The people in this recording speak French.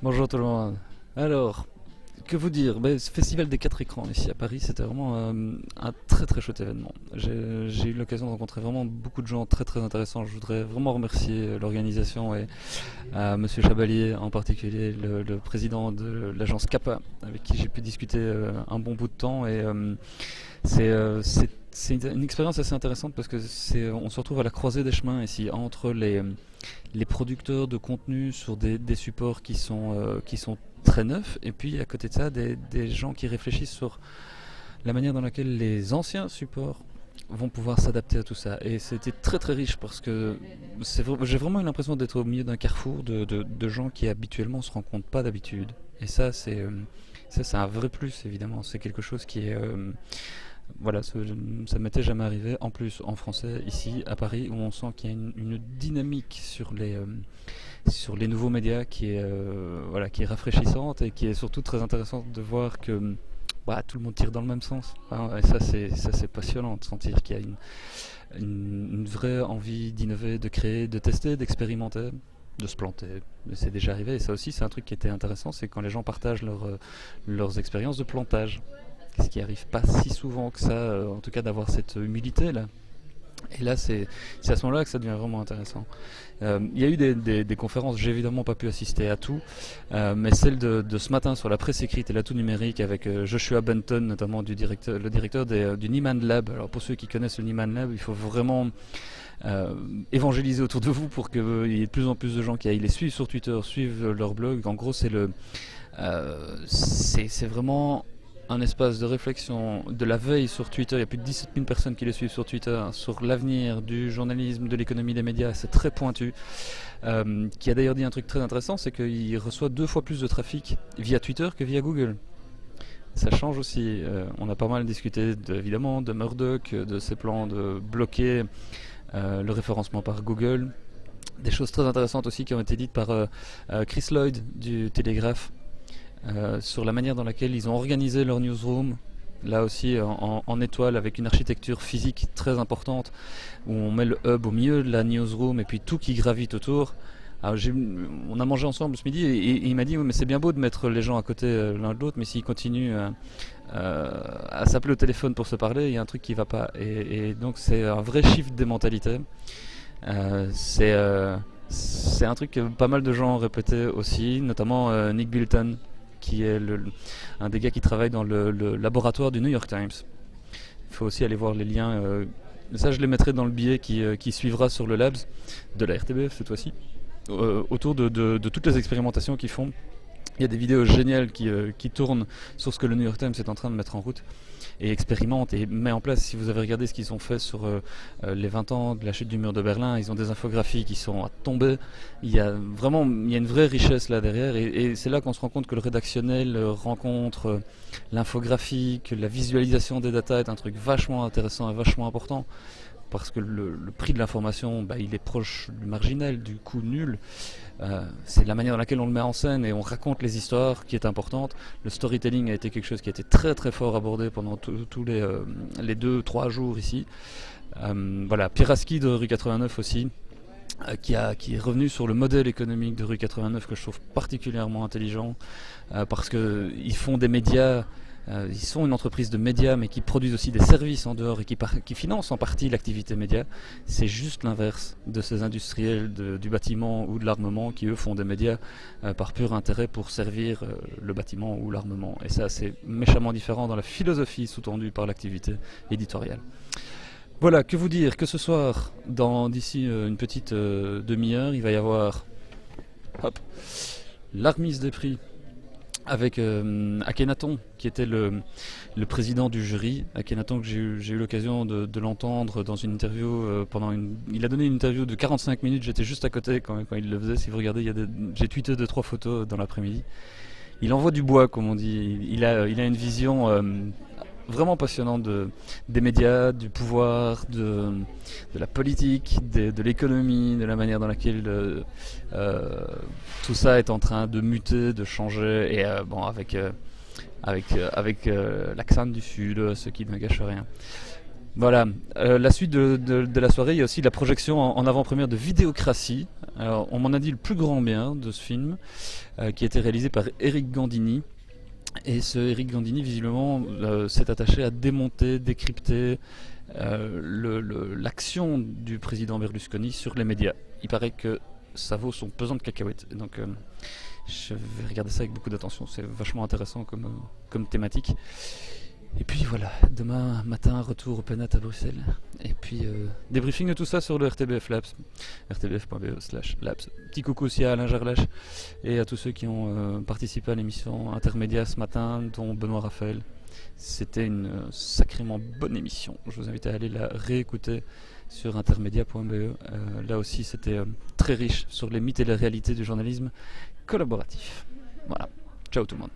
Bonjour tout le monde. Alors, que vous dire? Ce festival des quatre écrans ici à Paris, c'était vraiment un très très chouette événement. J'ai eu l'occasion de rencontrer vraiment beaucoup de gens très très intéressants. Je voudrais vraiment remercier l'organisation et Monsieur Chabalier en particulier, le président de l'agence Kappa, avec qui j'ai pu discuter un bon bout de temps. C'est une expérience assez intéressante parce que on se retrouve à la croisée des chemins ici entre les producteurs de contenu sur des supports qui sont très neufs, et puis à côté de ça, des gens qui réfléchissent sur la manière dans laquelle les anciens supports vont pouvoir s'adapter à tout ça. Et c'était très très riche parce que j'ai vraiment eu l'impression d'être au milieu d'un carrefour de gens qui habituellement se rencontrent pas d'habitude. Et ça, c'est un vrai plus évidemment. C'est quelque chose qui est voilà, ça m'était jamais arrivé. En plus, en français, ici à Paris, où on sent qu'il y a une dynamique sur les nouveaux médias qui est, voilà, qui est rafraîchissante et qui est surtout très intéressante de voir que bah, tout le monde tire dans le même sens. Et ça c'est passionnant de sentir qu'il y a une vraie envie d'innover, de créer, de tester, d'expérimenter, de se planter. Mais c'est déjà arrivé. Et ça aussi, c'est un truc qui était intéressant, c'est quand les gens partagent leurs expériences de plantage. Ce qui arrive pas si souvent que ça, en tout cas d'avoir cette humilité là. Et là, c'est à ce moment-là que ça devient vraiment intéressant. Il y a eu des conférences, j'ai évidemment pas pu assister à tout, mais celle de ce matin sur la presse écrite et l'atout numérique avec Joshua Benton, notamment le directeur du Nieman Lab. Alors pour ceux qui connaissent le Nieman Lab, il faut vraiment évangéliser autour de vous pour qu'il y ait de plus en plus de gens qui aillent les suivre sur Twitter, suivent leur blog. En gros, c'est vraiment un espace de réflexion, de la veille sur Twitter. Il y a plus de 17 000 personnes qui le suivent sur Twitter, sur l'avenir du journalisme, de l'économie des médias. C'est très pointu. Qui a d'ailleurs dit un truc très intéressant, c'est qu'il reçoit 2 fois plus de trafic via Twitter que via Google. Ça change aussi. On a pas mal discuté évidemment de Murdoch, de ses plans de bloquer le référencement par Google. Des choses très intéressantes aussi qui ont été dites par Chris Lloyd du Télégraphe, sur la manière dans laquelle ils ont organisé leur newsroom, là aussi en étoile avec une architecture physique très importante, où on met le hub au milieu de la newsroom et puis tout qui gravite autour. Alors on a mangé ensemble ce midi et il m'a dit oui, mais c'est bien beau de mettre les gens à côté l'un de l'autre, mais s'ils continuent à s'appeler au téléphone pour se parler, il y a un truc qui va pas. Et donc c'est un vrai shift des mentalités. Euh, c'est euh, c'est un truc que pas mal de gens répétaient aussi, notamment Nick Bilton, qui est un des gars qui travaille dans le laboratoire du New York Times. Il faut aussi aller voir les liens. Ça, je les mettrai dans le billet qui suivra sur le Labs de la RTBF cette fois-ci, autour de toutes les expérimentations qu'ils font. Il y a des vidéos géniales qui tournent sur ce que le New York Times est en train de mettre en route et expérimente et met en place. Si vous avez regardé ce qu'ils ont fait sur les 20 ans de la chute du mur de Berlin, ils ont des infographies qui sont à tomber. Il y a une vraie richesse là derrière, et c'est là qu'on se rend compte que le rédactionnel rencontre l'infographique, la visualisation des datas est un truc vachement intéressant et vachement important. Parce que le prix de l'information, bah, il est proche du marginal, du coût nul. C'est la manière dans laquelle on le met en scène et on raconte les histoires qui est importante. Le storytelling a été quelque chose qui a été très très fort abordé pendant tous les 2-3 jours ici. Voilà, Pieraski de Rue 89 aussi, qui est revenu sur le modèle économique de Rue 89 que je trouve particulièrement intelligent, parce qu'ils font des médias. Ils sont une entreprise de médias, mais qui produisent aussi des services en dehors et qui financent en partie l'activité média. C'est juste l'inverse de ces industriels du bâtiment ou de l'armement qui, eux, font des médias par pur intérêt pour servir le bâtiment ou l'armement. Et ça, c'est méchamment différent dans la philosophie sous-tendue par l'activité éditoriale. Voilà, que vous dire que ce soir, d'ici une petite demi-heure, il va y avoir hop, la remise des prix avec Akhenaton, qui était le président du jury. Akhenaton, que j'ai eu l'occasion de l'entendre dans une interview il a donné une interview de 45 minutes, j'étais juste à côté quand il le faisait. Si vous regardez, j'ai tweeté 2-3 photos dans l'après-midi. Il envoie du bois, comme on dit. Il a une vision vraiment passionnante des médias, du pouvoir, de la politique, de l'économie, de la manière dans laquelle tout ça est en train de muter, de changer, et bon, avec l'accent du Sud, ce qui ne gâche rien. Voilà, la suite de la soirée, il y a aussi la projection en avant-première de Vidéocratie. Alors, on m'en a dit le plus grand bien de ce film, qui a été réalisé par Eric Gandini. Et ce Eric Gandini, visiblement, s'est attaché à démonter, décrypter l'action du président Berlusconi sur les médias. Il paraît que ça vaut son pesant de cacahuètes. Donc, je vais regarder ça avec beaucoup d'attention. C'est vachement intéressant comme thématique. Et puis voilà, demain matin, retour au Penat à Bruxelles. Et puis débriefing de tout ça sur le RTBF Labs, rtbf.be/labs. Petit coucou aussi à Alain Gerlache et à tous ceux qui ont participé à l'émission Intermédia ce matin, dont Benoît Raphaël. C'était une sacrément bonne émission. Je vous invite à aller la réécouter sur intermedia.be. Là aussi, c'était très riche sur les mythes et les réalités du journalisme collaboratif. Voilà, ciao tout le monde.